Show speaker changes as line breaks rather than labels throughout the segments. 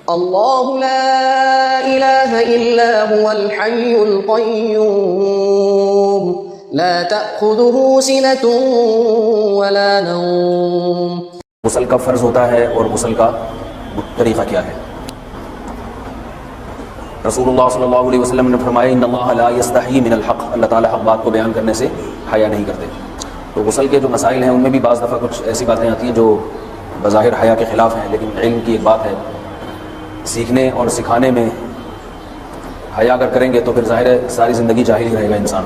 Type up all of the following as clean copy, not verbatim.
اللہ لا الہ الا هو الحی القیوم لا تأخذه سنة ولا نوم۔
غسل کب فرض ہوتا ہے اور غسل کا طریقہ کیا ہے؟ رسول اللہ صلی اللہ علیہ وسلم نے فرمایا ان اللہ لا یستحیی من الحق، اللہ تعالیٰ حق بات کو بیان کرنے سے حیا نہیں کرتے۔ تو غسل کے جو مسائل ہیں ان میں بھی بعض دفعہ کچھ ایسی باتیں آتی ہیں جو بظاہر حیا کے خلاف ہیں، لیکن علم کی ایک بات ہے، سیکھنے اور سکھانے میں حیا اگر کریں گے تو پھر ظاہر ہے ساری زندگی جاہل ہی رہے گا انسان۔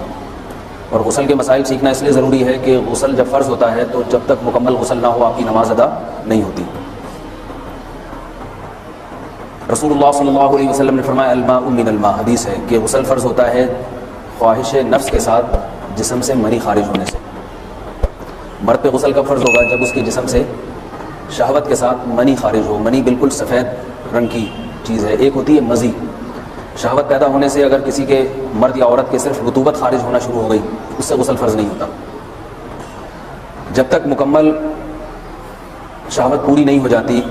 اور غسل کے مسائل سیکھنا اس لیے ضروری ہے کہ غسل جب فرض ہوتا ہے تو جب تک مکمل غسل نہ ہو آپ کی نماز ادا نہیں ہوتی۔ رسول اللہ صلی اللہ علیہ وسلم نے فرمایا الماء من الماء، حدیث ہے کہ غسل فرض ہوتا ہے خواہش نفس کے ساتھ جسم سے منی خارج ہونے سے۔ مرد پہ غسل کب فرض ہوگا؟ جب اس کے جسم سے شہوت کے ساتھ منی خارج ہو۔ منی بالکل سفید رنگ کی چیز ہے، ایک ہوتی ہے مزی، شہوت پیدا ہونے سے اگر کسی کے مرد یا عورت کے صرف رطوبت خارج ہونا شروع ہو گئی اس سے غسل فرض نہیں ہوتا۔ جب تک مکمل شہوت پوری نہیں ہو جاتی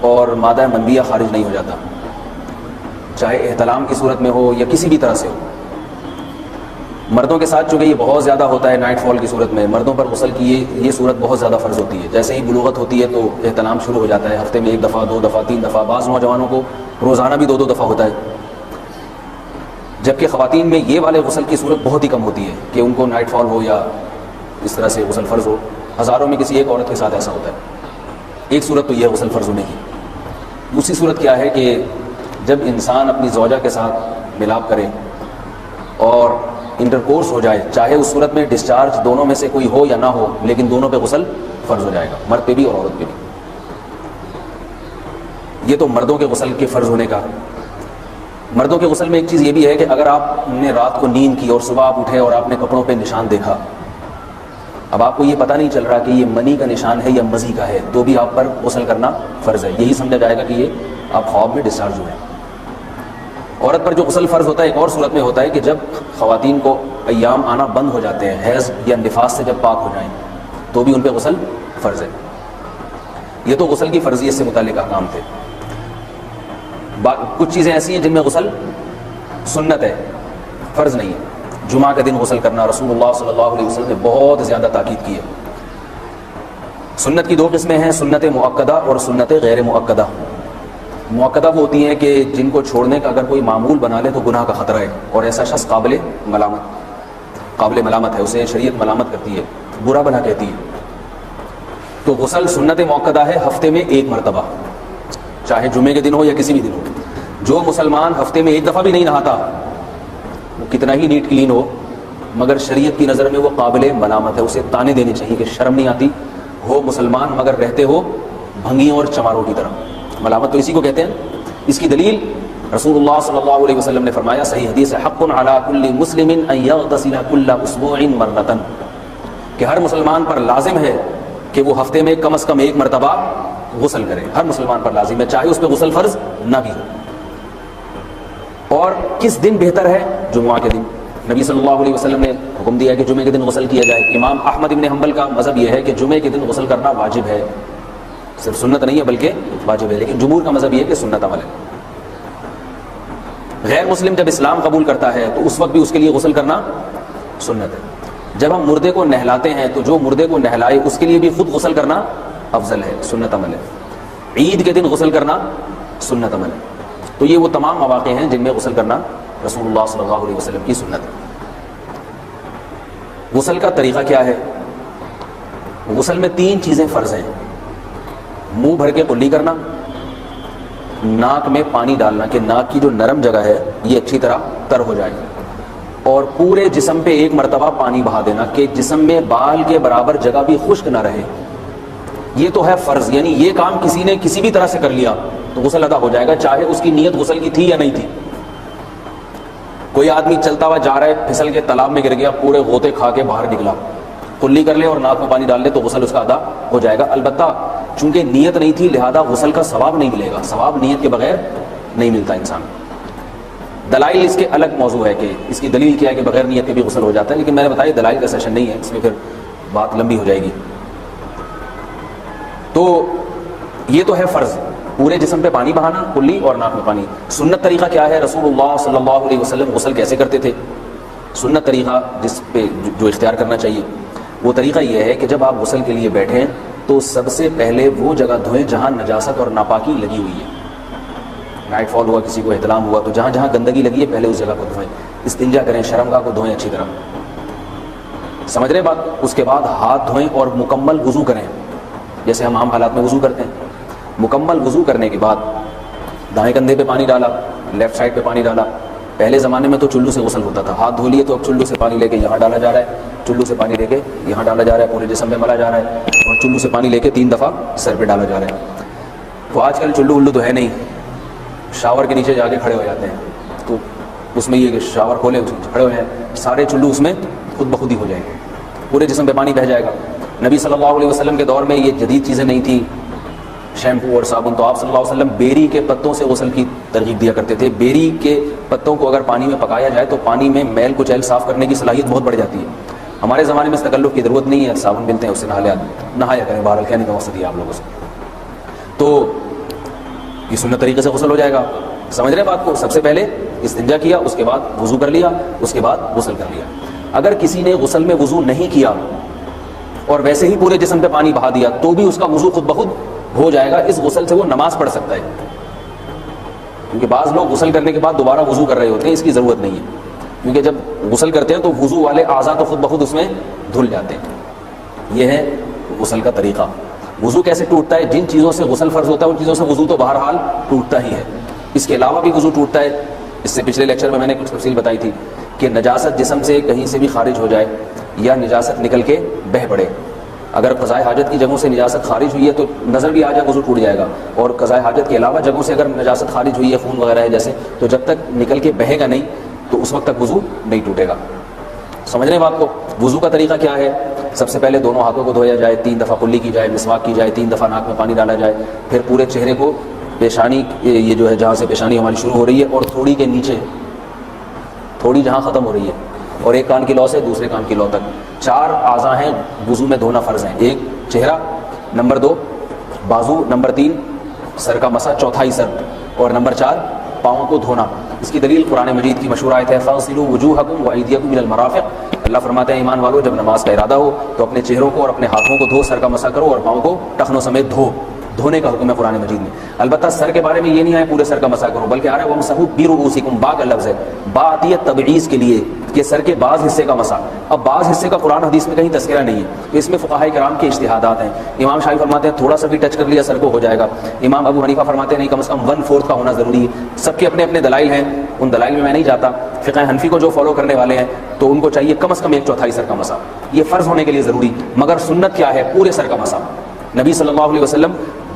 اور مادہ منویہ خارج نہیں ہو جاتا، چاہے احتلام کی صورت میں ہو یا کسی بھی طرح سے ہو۔ مردوں کے ساتھ چونکہ یہ بہت زیادہ ہوتا ہے نائٹ فال کی صورت میں، مردوں پر غسل کی یہ صورت بہت زیادہ فرض ہوتی ہے۔ جیسے ہی بلوغت ہوتی ہے تو احتلام شروع ہو جاتا ہے، ہفتے میں 1 دفعہ 2 دفعہ 3 دفعہ، بعض نوجوانوں کو روزانہ بھی 2 دفعہ ہوتا ہے، جبکہ خواتین میں یہ والے غسل کی صورت بہت ہی کم ہوتی ہے کہ ان کو نائٹ فال ہو یا اس طرح سے غسل فرض ہو۔ ہزاروں میں کسی ایک عورت کے ساتھ ایسا ہوتا ہے۔ ایک صورت تو یہ غسل فرض ہونے کی۔ دوسری صورت کیا ہے کہ جب انسان اپنی زوجہ کے ساتھ ملاپ کرے اور انٹرکورس ہو جائے، چاہے اس صورت میں ڈسچارج دونوں میں سے کوئی ہو یا نہ ہو، لیکن دونوں پہ غسل فرض ہو جائے گا، مرد پہ بھی اور عورت پہ بھی۔ یہ تو مردوں کے غسل کے فرض ہونے کا۔ مردوں کے غسل میں ایک چیز یہ بھی ہے کہ اگر آپ نے رات کو نیند کی اور صبح آپ اٹھے اور آپ نے کپڑوں پہ نشان دیکھا، اب آپ کو یہ پتہ نہیں چل رہا کہ یہ منی کا نشان ہے یا مزی کا ہے، تو بھی آپ پر غسل کرنا فرض ہے۔ یہی سمجھا جائے گا کہ یہ آپ خواب میں ڈسچارج ہوئے ہیں۔ عورت پر جو غسل فرض ہوتا ہے ایک اور صورت میں ہوتا ہے کہ جب خواتین کو ایام آنا بند ہو جاتے ہیں، حیض یا نفاس سے جب پاک ہو جائیں تو بھی ان پہ غسل فرض ہے۔ یہ تو غسل کی فرضیت سے متعلق احکام تھے۔ کچھ چیزیں ایسی ہیں جن میں غسل سنت ہے، فرض نہیں ہے۔ جمعہ کے دن غسل کرنا رسول اللہ صلی اللہ علیہ وسلم نے بہت زیادہ تاکید کی ہے۔ سنت کی 2 قسمیں ہیں، سنت مؤکدہ اور سنت غیر مؤکدہ۔ مؤکدہ وہ ہوتی ہیں کہ جن کو چھوڑنے کا اگر کوئی معمول بنا لے تو گناہ کا خطرہ ہے اور ایسا شخص قابل ملامت ہے، اسے شریعت ملامت کرتی ہے، برا بھلا کہتی ہے۔ تو غسل سنت مؤکدہ ہے ہفتے میں 1 مرتبہ، چاہے جمعے کے دن ہو یا کسی بھی دن ہو۔ جو مسلمان ہفتے میں 1 دفعہ بھی نہیں نہاتا، وہ کتنا ہی نیٹ کلین ہو، مگر شریعت کی نظر میں وہ قابل ملامت ہے، اسے تانے دینے چاہیے کہ شرم نہیں آتی ہو مسلمان مگر رہتے ہو بھنگیوں اور چماروں کی طرح۔ ملامت تو اسی کو کہتے ہیں۔ اس کی دلیل رسول اللہ صلی اللہ علیہ وسلم نے فرمایا، صحیح حدیث ہے، حق علی کل مسلم ان یغتسل کل اسبوع مرۃ، کہ ہر مسلمان پر لازم ہے کہ وہ ہفتے میں کم از کم 1 مرتبہ غسل کرے۔ ہر مسلمان پر لازم ہے، چاہے اس پہ غسل فرض نہ بھی ہو۔ اور کس دن بہتر ہے؟ جمعہ کے دن۔ نبی صلی اللہ علیہ وسلم نے حکم دیا ہے کہ جمعے کے دن غسل کیا جائے۔ امام احمد بن حنبل کا مذہب یہ ہے کہ جمعے کے دن غسل کرنا واجب ہے، صرف سنت نہیں ہے بلکہ واجب ہے، لیکن جمہور کا مذہب یہ ہے کہ سنت عمل ہے۔ غیر مسلم جب اسلام قبول کرتا ہے تو اس وقت بھی اس کے لیے غسل کرنا سنت ہے۔ جب ہم مردے کو نہلاتے ہیں تو جو مردے کو نہلائے اس کے لیے بھی خود غسل کرنا افضل ہے، سنت عمل ہے۔ عید کے دن غسل کرنا سنت عمل ہے۔ تو یہ وہ تمام مواقع ہیں جن میں غسل کرنا رسول اللہ صلی اللہ علیہ وسلم کی سنت ہے۔ غسل کا طریقہ کیا ہے؟ غسل میں 3 چیزیں فرض ہیں: منہ بھر کے قلی کرنا، ناک میں پانی ڈالنا کہ ناک کی جو نرم جگہ ہے یہ اچھی طرح تر ہو جائے، اور پورے جسم پہ 1 مرتبہ پانی بہا دینا کہ جسم میں بال کے برابر جگہ بھی خشک نہ رہے۔ یہ تو ہے فرض، یعنی یہ کام کسی نے کسی بھی طرح سے کر لیا تو غسل ادا ہو جائے گا، چاہے اس کی نیت غسل کی تھی یا نہیں تھی۔ کوئی آدمی چلتا ہوا جا رہا ہے، پھسل کے تالاب میں گر گیا، پورے غوطے کھا کے باہر نکلا، قلی کر لے اور ناک میں پانی ڈال لے تو غسل اس کا ادا ہو جائے گا۔ البتہ چونکہ نیت نہیں تھی لہذا غسل کا ثواب نہیں ملے گا، ثواب نیت کے بغیر نہیں ملتا انسان۔ دلائل اس کے الگ موضوع ہے کہ اس کی دلیل کیا ہے کہ بغیر نیت کے بھی غسل ہو جاتا ہے، لیکن میں نے بتایا دلائل کا سیشن نہیں ہے، اس میں پھر بات لمبی ہو جائے گی۔ تو یہ تو ہے فرض۔ پورے جسم پہ پانی بہانا کلی اور ناک میں پانی. سنت طریقہ کیا ہے؟ رسول اللہ صلی اللہ علیہ وسلم غسل کیسے کرتے تھے؟ سنت طریقہ جس پہ جو اختیار کرنا چاہیے وہ طریقہ یہ ہے کہ جب آپ غسل کے لیے بیٹھیں تو سب سے پہلے وہ جگہ دھوئیں جہاں نجاست اور ناپاکی لگی ہوئی ہے. نائٹ فال ہوا، کسی کو احتلام ہوا، تو جہاں جہاں گندگی لگی ہے پہلے اس جگہ کو دھوئیں. استنجا کریں، شرمگاہ کو دھوئیں اچھی طرح. سمجھ رہے بات؟ اس کے بعد ہاتھ دھوئیں اور مکمل وضو کریں جیسے ہم عام حالات میں وضو کرتے ہیں. مکمل وضو کرنے کے بعد دائیں کندھے پہ پانی ڈالا، لیفٹ سائڈ پہ پانی ڈالا. پہلے زمانے میں تو چلو سے غسل ہوتا تھا، ہاتھ دھو لیے تو اب چلو سے پانی لے کے یہاں ڈالا جا رہا ہے، چلو سے پانی لے کے یہاں ڈالا جا رہا ہے، پورے جسم میں ملا جا رہا ہے، اور چلو سے پانی لے کے 3 دفعہ سر پہ ڈالا جا رہا ہے. تو آج کل چلو ولو تو ہے نہیں، شاور کے نیچے جا کے کھڑے ہو جاتے ہیں. تو اس میں یہ کہ شاور کھولے کھڑے ہو جائیں، سارے چلو اس میں خود بخود ہی ہو جائیں گے، پورے جسم پہ پانی بہہ جائے گا. نبی صلی اللہ علیہ وسلم کے دور میں یہ جدید چیزیں نہیں تھیں، شیمپو اور صابن. تو آپ صلی اللہ علیہ وسلم بیری کے پتوں سے غسل کی ترغیب دیا کرتے تھے. بیری کے پتوں کو اگر پانی میں پکایا جائے تو پانی میں میل کچیل صاف کرنے کی صلاحیت بہت بڑھ جاتی ہے. ہمارے زمانے میں اس تکلف کی ضرورت نہیں ہے، صابن ملتے ہیں اس سے نہایا کریں. بہرحال کہنے کا مقصد یہ آپ لوگوں سے تو یہ سنت طریقے سے غسل ہو جائے گا. سمجھ رہے بات کو؟ سب سے پہلے استنجا کیا، اس کے بعد وضو کر لیا، اس کے بعد غسل کر لیا. اگر کسی نے غسل میں وضو نہیں کیا اور ویسے ہی پورے جسم پہ پانی بہا دیا تو بھی اس کا وضو خود بخود ہو جائے گا. اس غسل سے وہ نماز پڑھ سکتا ہے، کیونکہ بعض لوگ غسل کرنے کے بعد دوبارہ وضو کر رہے ہوتے ہیں. اس کی ضرورت نہیں ہے، کیونکہ جب غسل کرتے ہیں تو وضو والے اعضاء تو خود بخود اس میں دھل جاتے ہیں. یہ ہے غسل کا طریقہ. وضو کیسے ٹوٹتا ہے؟ جن چیزوں سے غسل فرض ہوتا ہے ان چیزوں سے وضو تو بہرحال ٹوٹتا ہی ہے. اس کے علاوہ بھی وضو ٹوٹتا ہے. اس سے پچھلے لیکچر میں نے کچھ تفصیل بتائی تھی کہ نجاست جسم سے کہیں سے بھی خارج ہو جائے یا نجاست نکل کے بہہ پڑے. اگر قضائے حاجت کی جگہوں سے نجاست خارج ہوئی ہے تو نظر بھی آ جائے وضو ٹوٹ جائے گا، اور قضائے حاجت کے علاوہ جگہوں سے اگر نجاست خارج ہوئی ہے، خون وغیرہ ہے جیسے، تو جب تک نکل کے بہے گا نہیں تو اس وقت تک وضو نہیں ٹوٹے گا. سمجھ رہے ہیں بات کو؟ وضو کا طریقہ کیا ہے؟ سب سے پہلے دونوں ہاتھوں کو دھویا جائے، 3 دفعہ کلی کی جائے، مسواک کی جائے، 3 دفعہ ناک میں پانی ڈالا جائے. پھر پورے چہرے کو، پیشانی یہ جو ہے جہاں سے پیشانی ہماری شروع ہو رہی ہے اور تھوڑی کے نیچے، تھوڑی جہاں ختم ہو رہی ہے، اور ایک کان کی لو سے دوسرے کان کی لو تک 4 اعضاء ہیں وضو میں دھونا فرض ہیں. 1 چہرہ، نمبر 2 بازو، نمبر 3 سر کا مسا، چوتھائی سر، اور نمبر 4 پاؤں کو دھونا. اس کی دلیل قرآن مجید کی مشہور آیت ہے فاغسلوا وجوہکم وایدیکم من المرافق. اللہ فرماتے ہیں ایمان والو جب نماز کا ارادہ ہو تو اپنے چہروں کو اور اپنے ہاتھوں کو دھو، سر کا مسا کرو اور پاؤں کو ٹخنوں سمیت دھو. دھونے کا حکم ہے قرآن مجید میں. البتہ سر کے بارے میں یہ نہیں ہے پورے سر کا مسا کرو، بلکہ آ رہا ہے وامسحوا برؤوسکم. با کا لفظ ہے، با آتی ہے تبعیض کے لیے کہ سر کے بعض حصے کا مسا. اب بعض حصے کا قرآن حدیث میں کہیں تذکرہ نہیں ہے، تو اس میں فقہاء کرام کے اجتہادات ہیں. امام شافعی فرماتے ہیں تھوڑا سا بھی ٹچ کر لیا سر کو ہو جائے گا. امام ابو حنیفہ فرماتے ہیں نہیں، کم از کم 1/4 کا ہونا ضروری ہے. سب کے اپنے اپنے دلائل ہیں، ان دلائل میں نہیں جاتا. فقہ حنفی کو جو فالو کرنے والے ہیں تو ان کو چاہیے کم از کم 1/4 سر کا مسا، یہ فرض ہونے کے لیے ضروری. مگر سنت کیا ہے؟ پورے سر کا مسا. نبی صلی اللہ علیہ وسلم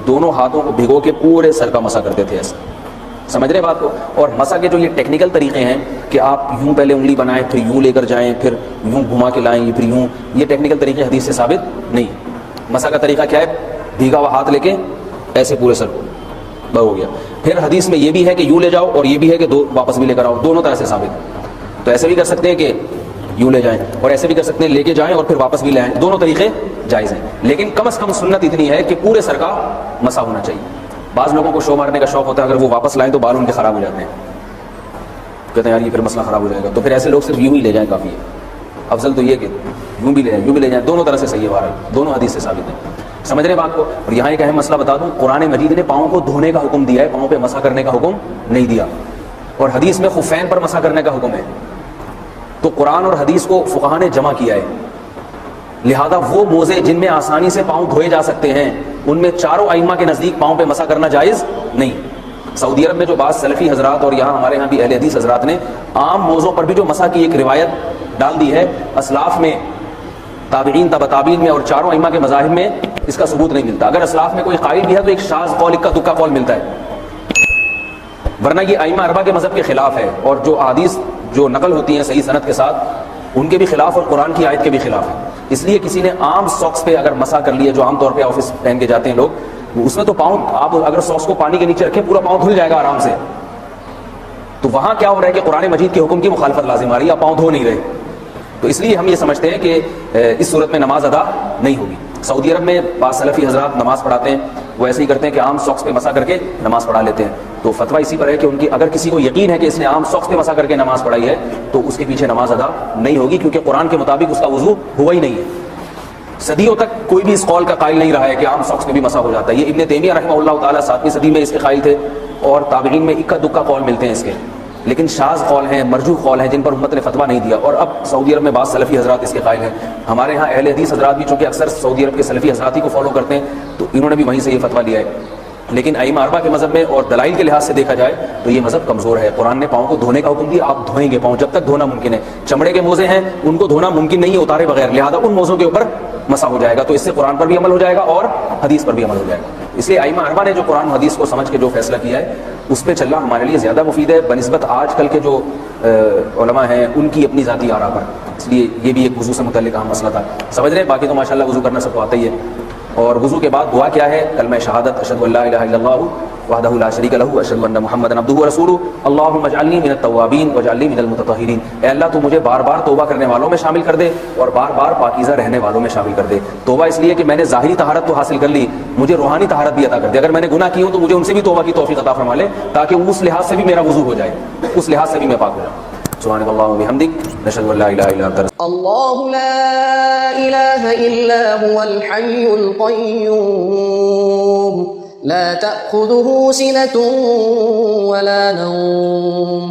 دونوں ہاتھوں کو بھگو کے پورے سر کا مسا کرتے تھے ایسا. سمجھ رہے بات کو؟ اور مسا کے جو یہ ٹیکنیکل طریقے ہیں کہ آپ یوں پہلے انگلی بنائیں، پھر یوں لے کر جائیں، پھر یوں گھما کے لائیں، پھر یوں، یہ ٹیکنیکل طریقے حدیث سے ثابت نہیں. مسا کا طریقہ کیا ہے؟ بھیگا ہوا ہاتھ لے کے ایسے پورے سر کو ہو گیا. پھر حدیث میں یہ بھی ہے کہ یوں لے جاؤ اور یہ بھی ہے کہ واپس بھی لے کر آؤ، دونوں طرح سے ثابت ہے. تو ایسے بھی کر سکتے ہیں کہ یوں لے جائیں، اور ایسے بھی کر سکتے ہیں لے کے جائیں اور پھر واپس بھی لے آئیں. دونوں طریقے جائز ہیں، لیکن کم از کم سنت اتنی ہے کہ پورے سر کا مسا ہونا چاہیے. بعض لوگوں کو شو مارنے کا شوق ہوتا ہے، اگر وہ واپس لائیں تو بال ان کے خراب ہو جاتے ہیں، کہتے ہیں یار یہ پھر مسئلہ خراب ہو جائے گا. تو پھر ایسے لوگ صرف یوں ہی لے جائیں کافی ہے. افضل تو یہ کہ یوں بھی لے جائیں، یوں بھی لے جائیں، دونوں طرح سے صحیح ہے. بہرحال دونوں حدیث سے ثابت ہیں. سمجھ رہے بات کو؟ اور یہاں ایک اہم مسئلہ بتا دوں، قرآن مجید نے پاؤں کو دھونے کا حکم دیا ہے، پاؤں پہ مسح کرنے کا حکم نہیں دیا. اور حدیث میں خفین پر مسح کرنے کا حکم ہے. تو قرآن اور حدیث کو فقہاء نے جمع کیا ہے. لہذا وہ موزے جن میں آسانی سے پاؤں دھوئے جا سکتے ہیں ان میں چاروں ائمہ کے نزدیک پاؤں پہ مسح کرنا جائز نہیں. سعودی عرب میں جو بعض سلفی حضرات اور یہاں ہمارے ہاں بھی اہل حدیث حضرات نے عام موزوں پر بھی جو مسح کی ایک روایت ڈال دی ہے، اسلاف میں، تابعین، تبع تابعین میں اور چاروں ائمہ کے مذاہب میں اس کا ثبوت نہیں ملتا. اگر اسلاف میں کوئی قائل بھی ہے تو ایک شاذ قول، اکا دکا قول ملتا ہے، ورنہ یہ ائمہ اربعہ کے مذہب کے خلاف ہے. اور جو احادیث جو نقل ہوتی ہیں صحیح سند کے ساتھ ان کے بھی خلاف اور قرآن کی آیت کے بھی خلاف ہے. اس لیے کسی نے عام ساکس پہ اگر مسح کر لیا، جو عام طور پہ آفس پہن کے جاتے ہیں لوگ، اس میں تو پاؤں، آپ اگر ساکس کو پانی کے نیچے رکھیں پورا پاؤں دھل جائے گا آرام سے. تو وہاں کیا ہو رہا ہے کہ قرآن مجید کے حکم کی مخالفت لازم آ رہی ہے، آپ پاؤں دھو نہیں رہے. تو اس لیے ہم یہ سمجھتے ہیں کہ اس صورت میں نماز ادا نہیں ہوگی. سعودی عرب میں بعض سلفی حضرات نماز پڑھاتے ہیں، وہ ایسے ہی کرتے ہیں کہ عام ساکس پہ مسح کر کے نماز پڑھا لیتے ہیں. تو فتویٰ اسی پر ہے کہ ان کی اگر کسی کو یقین ہے کہ اس نے عام ساکس پہ مسح کر کے نماز پڑھائی ہے تو اس کے پیچھے نماز ادا نہیں ہوگی، کیونکہ قرآن کے مطابق اس کا وضو ہوا ہی نہیں ہے. صدیوں تک کوئی بھی اس قول کا قائل نہیں رہا ہے کہ عام ساکس میں بھی مسح ہو جاتا ہے. یہ ابن تیمیہ رحمہ اللہ تعالیٰ 7ویں صدی میں اس کے قائل تھے، اور تابعین میں اکا دکا قول ملتے ہیں اس کے، لیکن شاذ قول ہیں، مرجوح قول ہیں جن پر امت نے فتویٰ نہیں دیا. اور اب سعودی عرب میں بعض سلفی حضرات اس کے قائل ہیں. ہمارے ہاں اہل حدیث حضرات بھی چونکہ اکثر سعودی عرب کے سلفی حضرات ہی کو فالو کرتے ہیں تو انہوں نے بھی وہیں سے یہ فتویٰ لیا ہے. لیکن ائمہ اربعہ کے مذہب میں اور دلائل کے لحاظ سے دیکھا جائے تو یہ مذہب کمزور ہے. قرآن نے پاؤں کو دھونے کا حکم دیا، آپ دھوئیں گے پاؤں جب تک دھونا ممکن ہے. چمڑے کے موزے ہیں ان کو دھونا ممکن نہیں ہے اتارے بغیر، لہذا ان موزوں کے اوپر مسح ہو جائے گا. تو اس سے قرآن پر بھی عمل ہو جائے گا اور حدیث پر بھی عمل ہو جائے گا. اس لیے ائمہ اربعہ نے جو قرآن و حدیث کو سمجھ کے جو فیصلہ کیا ہے اس پہ چلنا ہمارے لیے زیادہ مفید ہے بنسبت آج کل کے جو علماء ہیں ان کی اپنی ذاتی آراء پر. اس لیے یہ بھی ایک وضو سے متعلق اہم مسئلہ تھا. سمجھ رہے ہیں؟ باقی تو ماشاءاللہ وضو کرنا سب کو آتا ہی ہے. اور وضو کے بعد دعا کیا ہے؟ کلمہ شہادت، اشہد ان لا الہ الا اللہ وحدہ لا شریک لہ اشہد ان محمدا عبدہ ورسولہ اللہم اجعلنی من التوابین واجعلنی من المتطہرین. اے اللہ تو مجھے بار بار توبہ کرنے والوں میں شامل کر دے اور بار بار پاکیزہ رہنے والوں میں شامل کر دے. توبہ اس لیے کہ میں نے ظاہری طہارت تو حاصل کر لی، مجھے روحانی طہارت بھی عطا کر دے. اگر میں نے گناہ کیے ہوں تو مجھے ان سے بھی توبہ کی توفیق عطا فرما لے تاکہ اس لحاظ سے بھی میرا وضو ہو جائے، اس لحاظ سے بھی میں پاک ہو جاؤں. سبحانک اللہم وبحمدک نشہد ان لا الہ الا انت.
الله لا إله إلا هو الحي القيوم لا تأخذه سنة ولا نوم